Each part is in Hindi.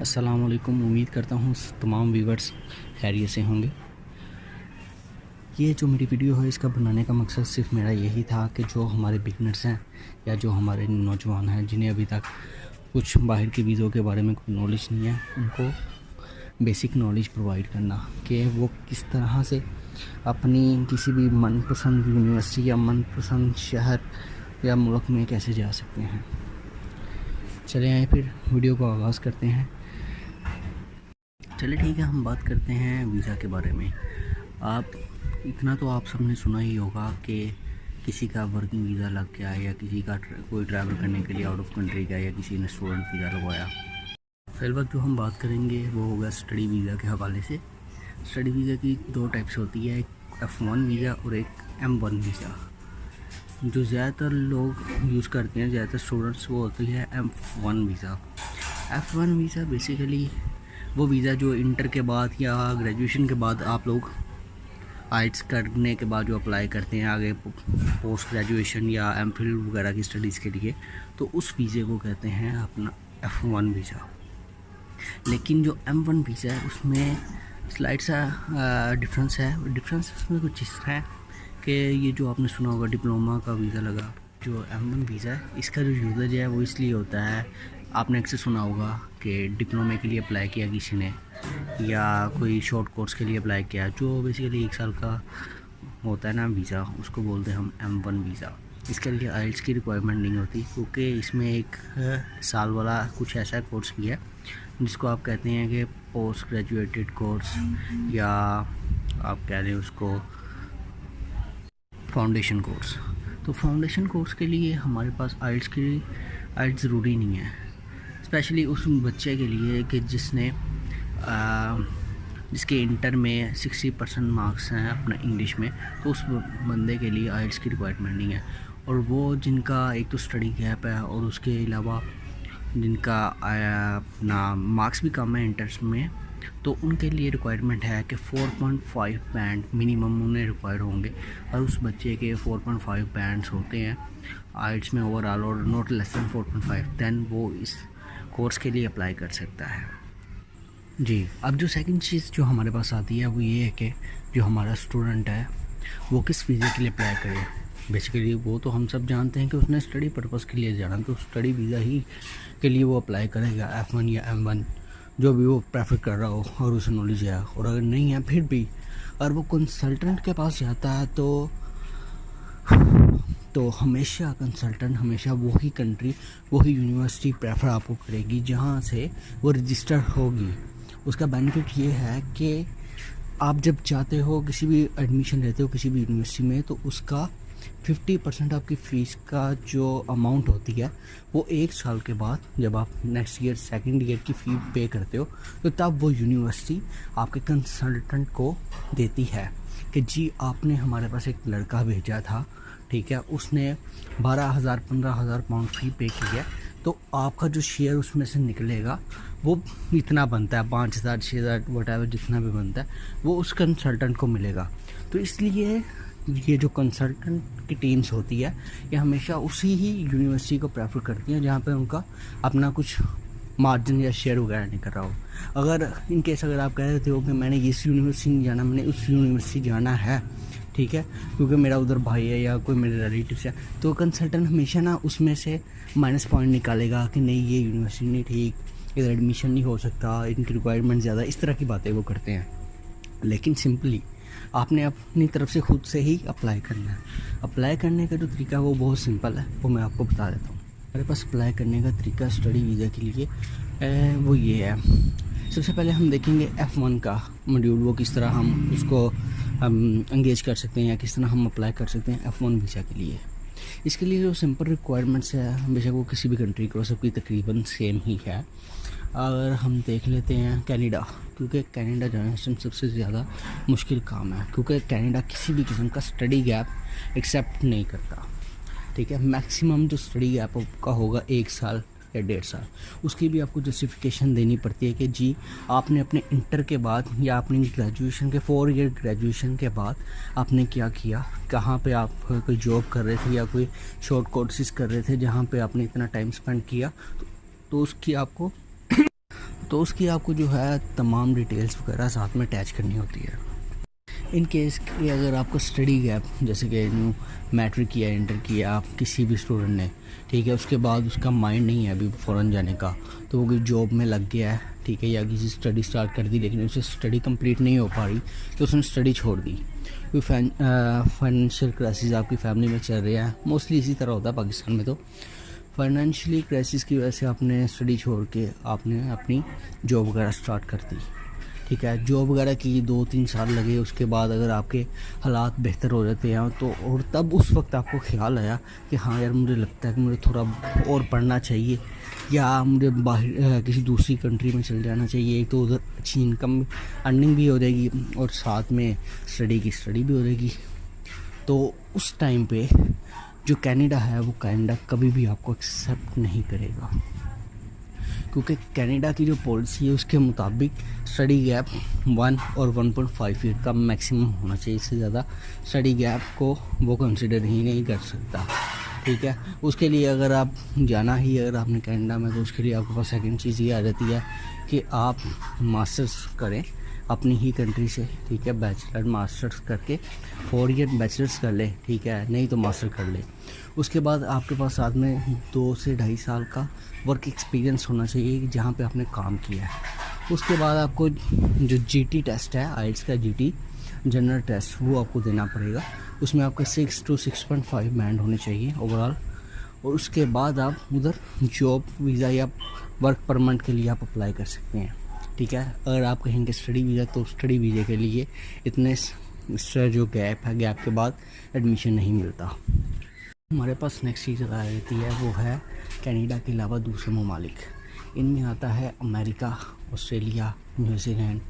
अस्सलामुअलैकुम। उम्मीद करता हूँ तमाम व्यूवर्स खैरियत से होंगे। ये जो मेरी वीडियो है इसका बनाने का मकसद सिर्फ मेरा यही था कि जो हमारे बिगनर्स हैं या जो हमारे नौजवान हैं जिन्हें अभी तक कुछ बाहर के वीज़ों के बारे में कोई नॉलेज नहीं है, उनको बेसिक नॉलेज प्रोवाइड करना कि वो किस तरह से अपनी किसी भी मनपसंद यूनिवर्सिटी या मनपसंद शहर या मुल्क में कैसे जा सकते हैं। चले आए फिर वीडियो को आगाज़ करते हैं। चलिए ठीक है, हम बात करते हैं वीज़ा के बारे में। इतना तो आप सबने सुना ही होगा कि किसी का वर्किंग वीज़ा लग गया या किसी का कोई ट्रैवल करने के लिए आउट ऑफ कंट्री गया या किसी ने स्टूडेंट वीज़ा लगवाया। फिर वक्त जो हम बात करेंगे वो होगा स्टडी वीज़ा के हवाले से। स्टडी वीज़ा की दो टाइप्स होती है, एक F1 वीज़ा और एक M1 वीज़ा। जो ज़्यादातर लोग यूज़ करते हैं, ज़्यादातर स्टूडेंट्स, वो होती है F1 visa. F1 visa basically वो वीज़ा जो इंटर के बाद या ग्रेजुएशन के बाद आप लोग आइट्स करने के बाद जो अप्लाई करते हैं आगे पोस्ट ग्रेजुएशन या एमफिल वगैरह की स्टडीज़ के लिए, तो उस वीज़े को कहते हैं अपना F1 वीज़ा। लेकिन जो M1 वीज़ा है उसमें स्लाइड सा डिफरेंस है। डिफरेंस उसमें कुछ इस तरह है कि ये जो आपने सुना होगा डिप्लोमा का वीज़ा लगा, जो M1 वीज़ा है इसका जो यूजेज है वो इसलिए होता है, आपने अक्सर सुना होगा कि डिप्लोमा के लिए अप्लाई किया किसी ने या कोई शॉर्ट कोर्स के लिए अप्लाई किया, जो बेसिकली 1 साल का होता है ना वीज़ा, उसको बोलते हैं हम M1 वीज़ा। इसके लिए आइल्स की रिक्वायरमेंट नहीं होती क्योंकि इसमें 1 साल वाला कुछ ऐसा कोर्स भी है जिसको आप कहते हैं कि पोस्ट ग्रेजुएटेड कोर्स या आप कह लें उसको फाउंडेशन कोर्स। तो फाउंडेशन कोर्स के लिए हमारे पास आइल्स ज़रूरी नहीं है, स्पेशली उस बच्चे के लिए कि जिसके इंटर में 60% मार्क्स हैं अपना इंग्लिश में, तो उस बंदे के लिए आइल्स की रिक्वायरमेंट नहीं है। और वो जिनका एक तो स्टडी गैप है और उसके अलावा जिनका अपना मार्क्स भी कम है इंटर्स में, तो उनके लिए रिक्वायरमेंट है कि 4.5 बैंड मिनिमम उन्हें रिक्वायर होंगे। और उस बच्चे के 4.5 बैंड्स होते हैं आइल्स में ओवरऑल और नॉट लेस दैन 4.5, दैन वो इस कोर्स के लिए अप्लाई कर सकता है जी। अब जो सेकंड चीज़ जो हमारे पास आती है वो ये है कि जो हमारा स्टूडेंट है वो किस वीज़े के लिए अप्लाई करे। बेसिकली वो तो हम सब जानते हैं कि उसने स्टडी पर्पज़ के लिए जाना, तो स्टडी वीज़ा ही के लिए वो अप्लाई करेगा, F1 या M1 जो भी वो प्रेफर कर रहा हो और उसे नॉलेज है। और अगर नहीं है फिर भी अगर वो कंसल्टेंट के पास जाता है तो हमेशा कंसल्टेंट हमेशा वही कंट्री वही यूनिवर्सिटी प्रेफर आपको करेगी जहाँ से वो रजिस्टर होगी। उसका बेनिफिट ये है कि आप जब जाते हो किसी भी एडमिशन लेते हो किसी भी यूनिवर्सिटी में, तो उसका 50% आपकी फ़ीस का जो अमाउंट होती है वो 1 साल के बाद जब आप नेक्स्ट ईयर सेकंड ईयर की फ़ी पे करते हो, तो तब वो यूनिवर्सिटी आपके कंसल्टेंट को देती है कि जी आपने हमारे पास एक लड़का भेजा था, ठीक है, उसने 12,000 15,000 पाउंड फ़ी पे की है, तो आपका जो शेयर उसमें से निकलेगा वो इतना बनता है, 5,000 6,000 वटएवर जितना भी बनता है वो उस कंसल्टेंट को मिलेगा। तो इसलिए ये जो कंसल्टेंट की टीम्स होती है ये हमेशा उसी ही यूनिवर्सिटी को प्रेफर करती हैं जहाँ पे उनका अपना कुछ मार्जिन या शेयर वगैरह नहीं कर रहा हो। अगर इन केस अगर आप कह रहे हो कि मैंने इस यूनिवर्सिटी नहीं जाना, मैंने उस यूनिवर्सिटी जाना है, ठीक है, क्योंकि मेरा उधर भाई है या कोई मेरे रिलेटिव्स है, तो कंसल्टेंट हमेशा ना उसमें से माइनस पॉइंट निकालेगा कि नहीं ये यूनिवर्सिटी नहीं ठीक, इधर एडमिशन नहीं हो सकता, इनकी रिक्वायरमेंट ज़्यादा, इस तरह की बातें वो करते हैं। लेकिन सिंपली आपने अपनी तरफ से खुद से ही अप्लाई करना है। अप्लाई करने का जो तरीका है वो बहुत सिंपल है, वो मैं आपको बता देता हूँ। मेरे पास अप्लाई करने का तरीका स्टडी वीज़ा के लिए वो ये है। सबसे पहले हम देखेंगे F1 का मॉड्यूल, वो किस तरह हम उसको एंगेज कर सकते हैं या किस तरह हम अप्लाई कर सकते हैं F1 वीज़ा के लिए। इसके लिए जो सिंपल रिक्वायरमेंट्स है, बेशक वो किसी भी कंट्री को सबकी तकरीबन सेम ही है। अगर हम देख लेते हैं कनाडा, क्योंकि कनाडा जाना सबसे ज़्यादा मुश्किल काम है, क्योंकि कनाडा किसी भी किस्म का स्टडी गैप एक्सेप्ट नहीं करता, ठीक है। मैक्सिमम जो स्टडी गैप का होगा 1 साल या 1.5 साल, उसकी भी आपको जस्टिफिकेशन देनी पड़ती है कि जी आपने अपने इंटर के बाद या अपनी ग्रेजुएशन के 4 ईयर ग्रेजुएशन के बाद आपने क्या किया, कहाँ पे आप कोई जॉब कर रहे थे या कोई शॉर्ट कोर्सेज कर रहे थे जहाँ पे आपने इतना टाइम स्पेंड किया, तो उसकी आपको तो उसकी आपको जो है तमाम डिटेल्स वगैरह साथ में अटैच करनी होती है। इन केस कि अगर आपको स्टडी गैप, जैसे कि न्यू मैट्रिक किया, इंटर किया आप किसी भी स्टूडेंट ने, ठीक है, उसके बाद उसका माइंड नहीं है अभी फ़ौरन जाने का, तो वो कोई जॉब में लग गया है, ठीक है, या किसी स्टडी स्टार्ट कर दी लेकिन उसे स्टडी कंप्लीट नहीं हो पा रही, तो उसने स्टडी छोड़ दी। कोई फाइनेंशियल क्राइसिस आपकी फैमिली में चल रहा है, मोस्टली इसी तरह होता है पाकिस्तान में, तो फाइनेंशियली क्राइसिस की वजह से आपने स्टडी छोड़ के आपने अपनी जॉब वगैरह स्टार्ट कर दी, ठीक है। जॉब वगैरह की 2-3 साल लगे, उसके बाद अगर आपके हालात बेहतर हो जाते हैं तो, और तब उस वक्त आपको ख्याल आया कि हाँ यार मुझे लगता है कि मुझे थोड़ा और पढ़ना चाहिए, या मुझे बाहर किसी दूसरी कंट्री में चल जाना चाहिए, एक तो उधर अच्छी इनकम अर्निंग भी हो जाएगी और साथ में स्टडी की स्टडी भी हो जाएगी। तो उस टाइम पे जो कनाडा है वो कनाडा कभी भी आपको एक्सेप्ट नहीं करेगा, क्योंकि कनाडा की जो पॉलिसी है उसके मुताबिक स्टडी गैप 1 और 1.5 ईयर का मैक्सिमम होना चाहिए। इससे ज़्यादा स्टडी गैप को वो कंसिडर ही नहीं कर सकता, ठीक है। उसके लिए अगर आप जाना ही अगर आपने कनाडा में, तो उसके लिए आपके पास सेकंड चीज़ ये आ जाती है कि आप मास्टर्स करें अपनी ही कंट्री से, ठीक है, बैचलर मास्टर्स करके 4 ईयर बैचलर्स कर ले, ठीक है, नहीं तो मास्टर कर ले। उसके बाद आपके पास साथ में 2 से 2.5 साल का वर्क एक्सपीरियंस होना चाहिए जहाँ पे आपने काम किया है। उसके बाद आपको जो जीटी टेस्ट है, आइल्स का जीटी जनरल टेस्ट, वो आपको देना पड़ेगा। उसमें आपका 6 to 6.5 बैंड होने चाहिए ओवरऑल। और उसके बाद आप उधर जॉब वीज़ा या वर्क परमिट के लिए आप अप्लाई कर सकते हैं, ठीक है। अगर आप कहेंगे स्टडी वीज़ा, तो स्टडी वीज़ा के लिए इतने जो गैप है, गैप के बाद एडमिशन नहीं मिलता। हमारे पास नेक्स्ट चीज़ आ जाती है वो है कनाडा के अलावा दूसरे ममालिक। इनमें आता है अमेरिका, ऑस्ट्रेलिया, न्यूजीलैंड,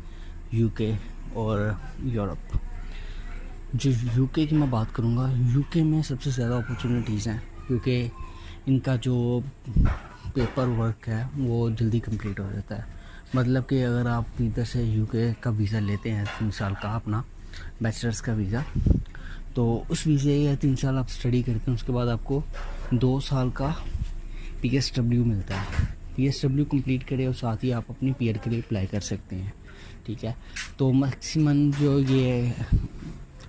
यूके और यूरोप। जो यूके की मैं बात करूँगा, यूके में सबसे ज़्यादा अपॉर्चुनिटीज़ हैं, क्योंकि इनका जो पेपर वर्क है वो जल्दी कंप्लीट हो जाता है। मतलब कि अगर आप इधर से यूके का वीज़ा लेते हैं 3 साल का अपना बैचलर्स का वीज़ा, तो उस वीज़े या 3 साल आप स्टडी करते हैं, उसके बाद आपको 2 साल का PSW मिलता है। PSW कंप्लीट करें और साथ ही आप अपनी PR के लिए अप्लाई कर सकते हैं, ठीक है। तो मैक्सिमम जो ये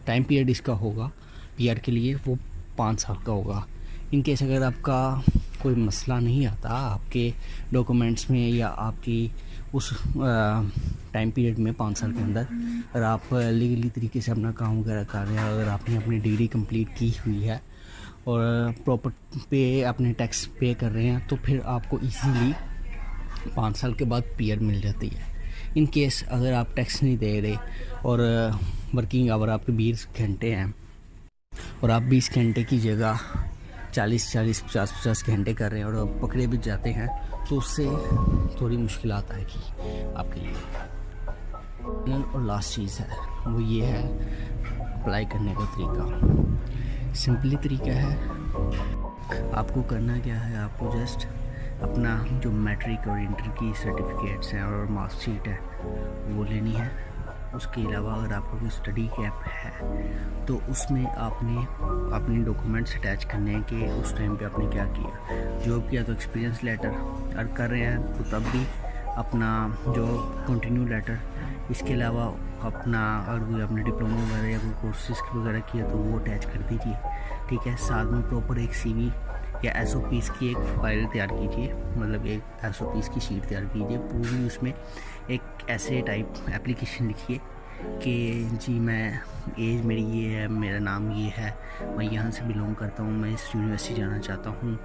टाइम पीरियड इसका होगा PR के लिए वो 5 साल का होगा। इन केस अगर आपका कोई मसला नहीं आता आपके डॉक्यूमेंट्स में या आपकी उस टाइम पीरियड में 5 साल के अंदर, अगर आप लीगली तरीके से अपना काम वगैरह कर रहे हैं, अगर आपने अपनी डिग्री कंप्लीट की हुई है और प्रॉपर पे अपने टैक्स पे कर रहे हैं, तो फिर आपको इजीली 5 साल के बाद PR मिल जाती है। इन केस अगर आप टैक्स नहीं दे रहे और वर्किंग आवर आपके 20 घंटे हैं और आप 20 घंटे की जगह 40-40, 50-50 घंटे कर रहे हैं और आप पकड़े भी जाते हैं, तो उससे थोड़ी मुश्किल आता है कि आपके लिए। और लास्ट चीज़ है वो ये है अप्लाई करने का तरीका। सिंपली तरीका है, आपको करना क्या है, आपको जस्ट अपना जो मैट्रिक और इंटर की सर्टिफिकेट्स हैं और मार्कशीट है वो लेनी है। उसके अलावा अगर आपका कोई स्टडी गैप है तो उसमें आपने अपने डॉक्यूमेंट्स अटैच करने हैं कि उस टाइम पे आपने क्या किया। जॉब किया तो एक्सपीरियंस लेटर, अगर कर रहे हैं तो तब भी अपना जो कंटिन्यू लेटर, इसके अलावा अपना अगर कोई आपने डिप्लोमा वगैरह या कोई कोर्सेज वगैरह किया तो वो अटैच कर दीजिए, ठीक है। साथ में प्रॉपर एक CV या SOPs की एक फ़ाइल तैयार कीजिए, मतलब एक SOPs की शीट तैयार कीजिए पूरी। उसमें एक ऐसे टाइप एप्लीकेशन लिखिए कि जी मैं एज मेरी ये है, मेरा नाम ये है, मैं यहाँ से बिलोंग करता हूँ, मैं इस यूनिवर्सिटी जाना चाहता हूँ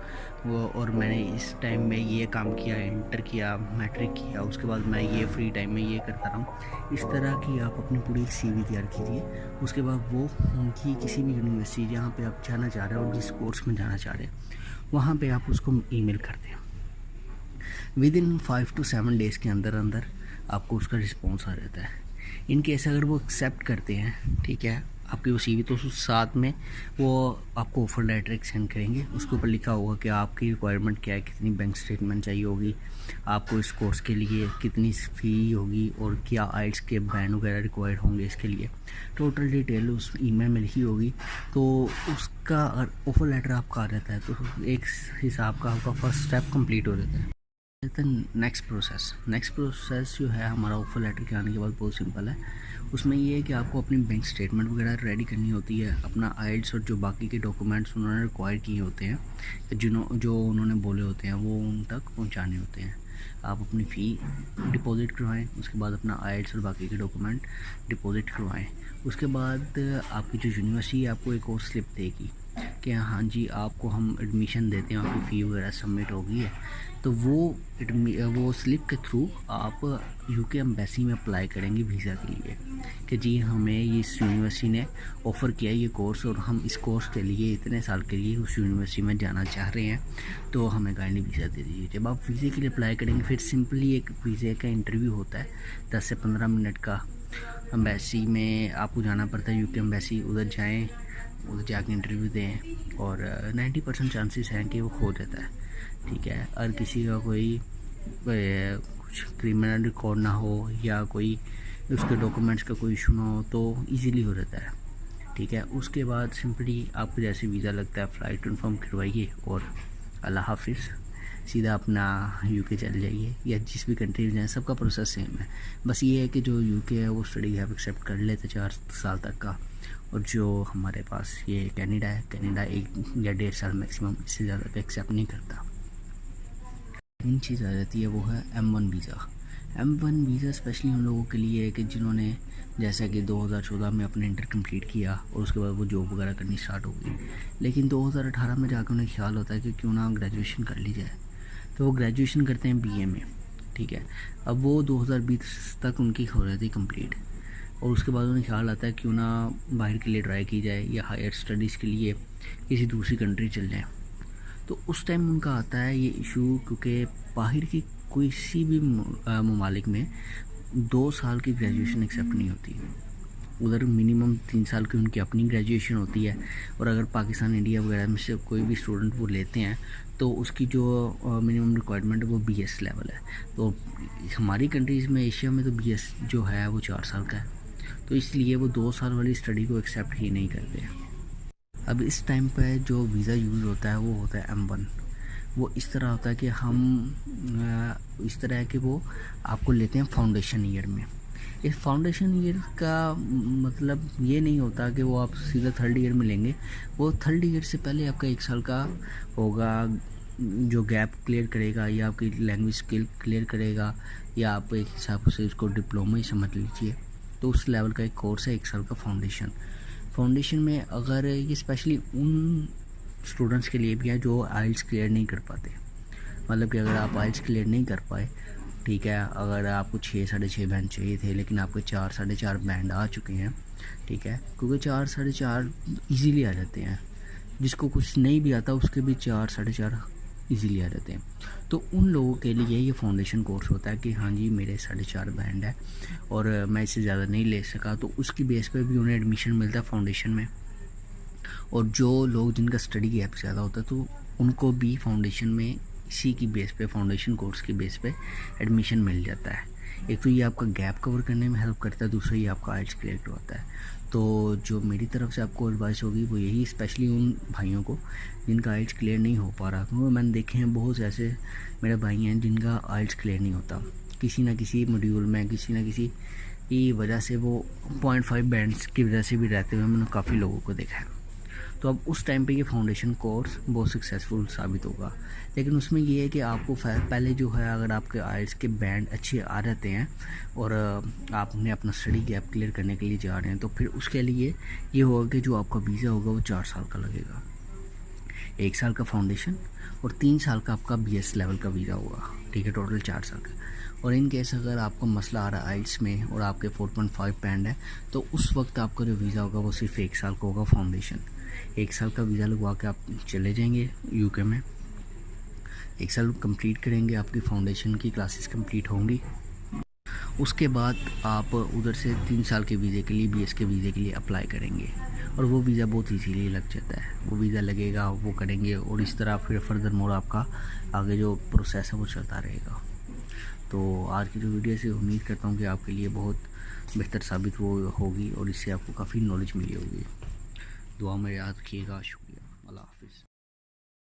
वो, और मैंने इस टाइम में ये काम किया, इंटर किया, मैट्रिक किया, उसके बाद मैं ये फ्री टाइम में ये करता रहा हूँ। इस तरह की आप अपनी पूरी CV तैयार कीजिए। उसके बाद वो उनकी किसी भी यूनिवर्सिटी जहाँ पे आप जाना चाह रहे हैं और जिस कोर्स में जाना चाह रहे हैं वहाँ पे आप उसको ईमेल कर दें। विदिन 5 to 7 डेज़ के अंदर अंदर आपको उसका रिस्पॉन्स आ जाता है। इन केस अगर वो एक्सेप्ट करते हैं, ठीक है, आपकी वो CV, तो उस साथ में वो आपको ऑफर लेटर सेंड करेंगे। उसके ऊपर लिखा होगा कि आपकी रिक्वायरमेंट क्या है, कितनी बैंक स्टेटमेंट चाहिए होगी, आपको इस कोर्स के लिए कितनी फ़ी होगी और क्या आइल्स के बैंड वगैरह रिक्वायर्ड होंगे इसके लिए। टोटल डिटेल उस ईमेल में लिखी होगी। तो उसका ऑफर लेटर आपका आ रहता है, तो एक हिसाब का आपका फर्स्ट स्टेप कंप्लीट हो जाता है। नेक्स्ट प्रोसेस जो है हमारा ऑफर लेटर के आने के बाद बहुत सिंपल है। उसमें ये है कि आपको अपनी बैंक स्टेटमेंट वगैरह रेडी करनी होती है, अपना आइल्स और जो बाकी के डॉक्यूमेंट्स उन्होंने रिक्वायर किए होते हैं, जो उन्होंने बोले होते हैं वो उन तक पहुंचाने होते हैं। आप अपनी फ़ी डिपॉज़िट करवाएं, उसके बाद अपना आइल्स और बाकी के डॉक्यूमेंट डिपॉज़िट करवाएं। उसके बाद आपकी जो यूनिवर्सिटी आपको एक और स्लिप देगी कि हाँ जी आपको हम एडमिशन देते हैं, आपकी फ़ी वगैरह सबमिट हो गई है। तो वो स्लिप के थ्रू आप यूके एम्बेसी में अप्लाई करेंगे वीज़ा के लिए कि जी हमें ये इस यूनिवर्सिटी ने ऑफ़र किया ये कोर्स और हम इस कोर्स के लिए इतने साल के लिए उस यूनिवर्सिटी में जाना चाह रहे हैं, तो हमें काइंडली वीज़ा दे दीजिए। जब आप वीज़े के लिए अप्लाई करेंगे फिर सिंपली एक वीज़े का इंटरव्यू होता है 10 से 15 मिनट का। एम्बेसी में आपको जाना पड़ता है, यूके एम्बेसी, उधर जाएँ, उधर जाके इंटरव्यू दें और 90% चांसेस हैं कि वो हो जाता है। ठीक है, अगर किसी का कोई कुछ क्रिमिनल रिकॉर्ड ना हो या कोई उसके डॉक्यूमेंट्स का कोई इशू ना हो तो इजीली हो जाता है। ठीक है, उसके बाद सिंपली आपको जैसे वीज़ा लगता है फ़्लाइट कन्फर्म करवाइए और अल्लाह हाफिज़, सीधा अपना यूके चल जाइए या जिस भी कंट्री में जाएँ, सबका प्रोसेस सेम है। बस ये है कि जो यूके है वो स्टडी गैप एक्सेप्ट कर लेते 4 साल तक का, और जो हमारे पास ये कनाडा है, कनाडा 1 या 1.5 साल मैक्सिमम, इससे ज़्यादा का एक्सेप्ट नहीं करता। मेन चीज़ आ जाती है वो है M1 visa. M1 visa specially उन लोगों के लिए है कि जिन्होंने जैसा कि 2014 में अपने इंटर कंप्लीट किया और उसके बाद वो जॉब वगैरह करनी स्टार्ट हो गई, लेकिन 2018 में जाकर उन्हें ख्याल होता है कि क्यों ना ग्रेजुएशन कर ली जाए, तो वो ग्रेजुएशन करते हैं BA में। ठीक है, अब वो 2020 तक उनकी हो जाती है कंप्लीट और उसके बाद उन्हें ख्याल आता है क्यों ना बाहर के लिए ट्राई की जाए या हायर स्टडीज़ के लिए किसी दूसरी कंट्री चल जाए। तो उस टाइम उनका आता है ये इशू, क्योंकि बाहर की किसी भी ममालिक में 2 साल की ग्रेजुएशन एक्सेप्ट नहीं होती। उधर मिनिमम 3 साल की उनकी अपनी ग्रेजुएशन होती है, और अगर पाकिस्तान इंडिया वगैरह में से कोई भी स्टूडेंट वो लेते हैं तो उसकी जो मिनिमम रिक्वायरमेंट है वो BS लेवल है। तो हमारी कंट्रीज़ में, एशिया में तो BS जो है वो 4 साल का है, तो इसलिए वो 2 साल वाली स्टडी को एक्सेप्ट ही नहीं करते। अब इस टाइम पे जो वीज़ा यूज़ होता है वो होता है M1। वो इस तरह होता है कि इस तरह है कि वो आपको लेते हैं फाउंडेशन ईयर में। इस फाउंडेशन ईयर का मतलब ये नहीं होता कि वो आप सीधा 3rd ईयर में लेंगे। वो 3rd ईयर से पहले आपका 1 साल का होगा जो गैप क्लियर करेगा, या आपकी लैंग्वेज स्किल क्लियर करेगा, या आप एक हिसाब से उसको डिप्लोमा ही समझ लीजिए। तो उस लेवल का एक कोर्स है 1 साल का फाउंडेशन में। अगर ये स्पेशली उन स्टूडेंट्स के लिए भी है जो आइल्स क्लियर नहीं कर पाते, मतलब कि अगर आप आइल्स क्लियर नहीं कर पाए, ठीक है, अगर आपको 6 साढ़े 6 बैंड चाहिए थे लेकिन आपके 4 साढ़े 4 बैंड आ चुके हैं, ठीक है, क्योंकि 4 साढ़े 4 ईजीली आ जाते हैं, जिसको कुछ नहीं भी आता उसके भी 4 साढ़े 4 ईजीली आ जाते हैं। तो उन लोगों के लिए ये फाउंडेशन कोर्स होता है कि हाँ जी मेरे 4.5 बैंड है और मैं इससे ज़्यादा नहीं ले सका, तो उसकी बेस पे भी उन्हें एडमिशन मिलता है फाउंडेशन में। और जो लोग जिनका स्टडी गैप ज़्यादा होता है तो उनको भी फाउंडेशन में इसी की बेस पे, फाउंडेशन कोर्स की बेस पे एडमिशन मिल जाता है। एक तो ये आपका गैप कवर करने में हेल्प करता है, दूसरा ये आपका आइल्स क्लियर करवाता है। तो जो मेरी तरफ से आपको एडवाइस होगी वो यही, स्पेशली उन भाइयों को जिनका आइल्स क्लियर नहीं हो पा रहा, क्योंकि मैंने देखे हैं बहुत से ऐसे मेरे भाई हैं जिनका आइल्स क्लियर नहीं होता, किसी ना किसी मॉड्यूल में, किसी ना किसी की वजह से वो 0.5 बैंड्स की वजह से भी रहते हुए मैंने काफ़ी लोगों को देखा है। तो अब उस टाइम पे ये फाउंडेशन कोर्स बहुत सक्सेसफुल साबित होगा। लेकिन उसमें ये है कि आपको पहले जो है, अगर आपके आइल्स के बैंड अच्छे आ जाते हैं और आपने अपना स्टडी गैप क्लियर करने के लिए जा रहे हैं, तो फिर उसके लिए ये होगा कि जो आपका वीज़ा होगा वो 4 साल का लगेगा। 1 साल का फाउंडेशन और 3 साल का आपका BS लेवल का वीज़ा होगा, ठीक है, टोटल 4 साल का। और इन केस अगर आपको मसला आ रहा है आइल्स में और आपके 4.5 बैंड है, तो उस वक्त आपका जो वीज़ा होगा वो सिर्फ 1 साल का होगा फाउंडेशन। 1 साल का वीज़ा लगवा के आप चले जाएंगे यूके में, 1 साल कंप्लीट करेंगे, आपकी फाउंडेशन की क्लासेस कंप्लीट होंगी। उसके बाद आप उधर से 3 साल के वीज़े के लिए, BS के वीज़े के लिए अप्लाई करेंगे और वो वीज़ा बहुत इजीली लग जाता है। वो वीज़ा लगेगा, वो करेंगे और इस तरह फिर फर्दर मोर आपका आगे जो प्रोसेस है वो चलता रहेगा। तो आज की जो वीडियो से उम्मीद करता हूँ कि आपके लिए बहुत बेहतर साबित वो होगी और इससे आपको काफ़ी नॉलेज मिली होगी। दुआ में याद रखिएगा। शुक्रिया। अल्लाह हाफिज़।